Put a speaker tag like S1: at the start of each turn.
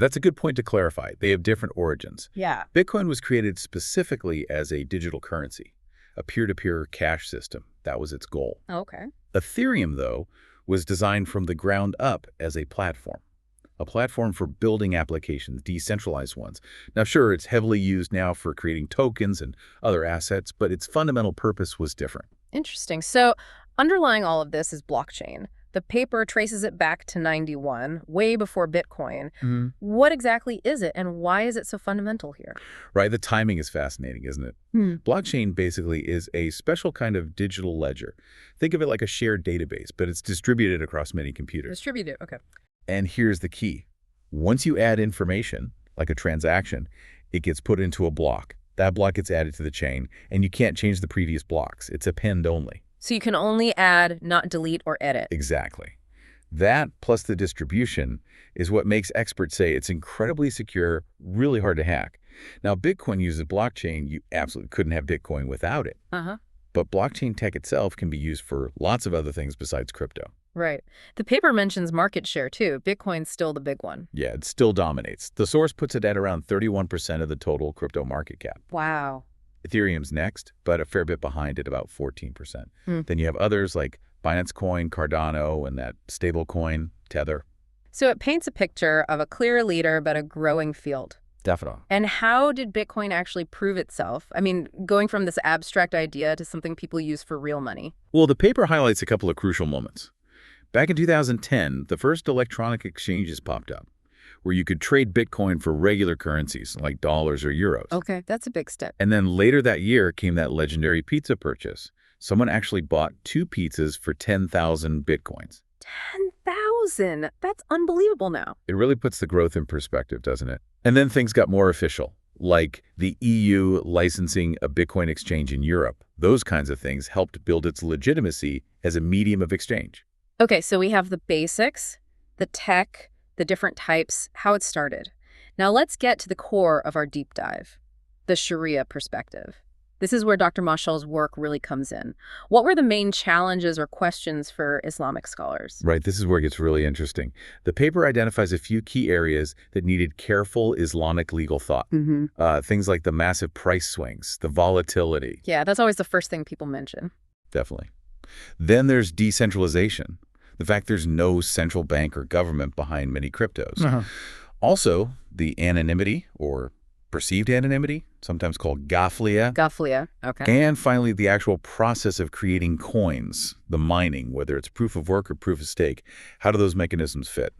S1: That's a good point to clarify. They have different origins.
S2: Yeah.
S1: Bitcoin was created specifically as a digital currency, a peer-to-peer cash system. That was its goal.
S2: Okay.
S1: Ethereum, though, was designed from the ground up as a platform for building applications, decentralized ones. Now, sure, it's heavily used now for creating tokens and other assets, but its fundamental purpose was different.
S2: Interesting. So underlying all of this is blockchain. The paper traces it back to 91, way before Bitcoin. What exactly is it, and why is it so fundamental here?
S1: Right? The timing is fascinating, isn't it? Blockchain basically is a special kind of digital ledger. Think of it like a shared database, but it's distributed across many computers.
S2: Distributed, okay.
S1: And here's the key. Once you add information, like a transaction, it gets put into a block. That block gets added to the chain, and you can't change the previous blocks. It's append only.
S2: So you can only add, not delete or edit.
S1: Exactly. That, plus the distribution, is what makes experts say it's incredibly secure, really hard to hack. Now, Bitcoin uses blockchain. You absolutely couldn't have Bitcoin without it. But blockchain tech itself can be used for lots of other things besides crypto.
S2: Right. The paper mentions market share, too. Bitcoin's still the big one.
S1: Yeah, it still dominates. The source puts it at around 31% of the total crypto market cap.
S2: Wow.
S1: Ethereum's next, but a fair bit behind at about 14%. Then you have others like Binance Coin, Cardano, and that stable coin, Tether.
S2: So it paints a picture of a clear leader, but a growing field.
S1: Definitely.
S2: And how did Bitcoin actually prove itself? I mean, going from this abstract idea to something people use for real money.
S1: Well, the paper highlights a couple of crucial moments. Back in 2010, the first electronic exchanges popped up, where you could trade Bitcoin for regular currencies like dollars or euros.
S2: Okay, that's a big step.
S1: And then later that year came that legendary pizza purchase. Someone actually bought 2 pizzas for 10,000 Bitcoins.
S2: 10,000? That's unbelievable now.
S1: It really puts the growth in perspective, doesn't it? And then things got more official, like the EU licensing a Bitcoin exchange in Europe. Those kinds of things helped build its legitimacy as a medium of exchange.
S2: Okay, so we have the basics, the tech, the different types, how it started. Now let's get to the core of our deep dive, the Sharia perspective. This is where Dr. Mashal's work really comes in. What were the main challenges or questions for Islamic scholars?
S1: Right, this is where it gets really interesting. The paper identifies a few key areas that needed careful Islamic legal thought. Things like the massive price swings, the volatility.
S2: Yeah, that's always the first thing people mention.
S1: Definitely. Then there's decentralization. The fact there's no central bank or government behind many cryptos. Also, the anonymity or perceived anonymity, sometimes called Ghaflia.
S2: Ghaflia, okay.
S1: And finally, the actual process of creating coins, the mining, whether it's proof of work or proof of stake. How do those mechanisms fit?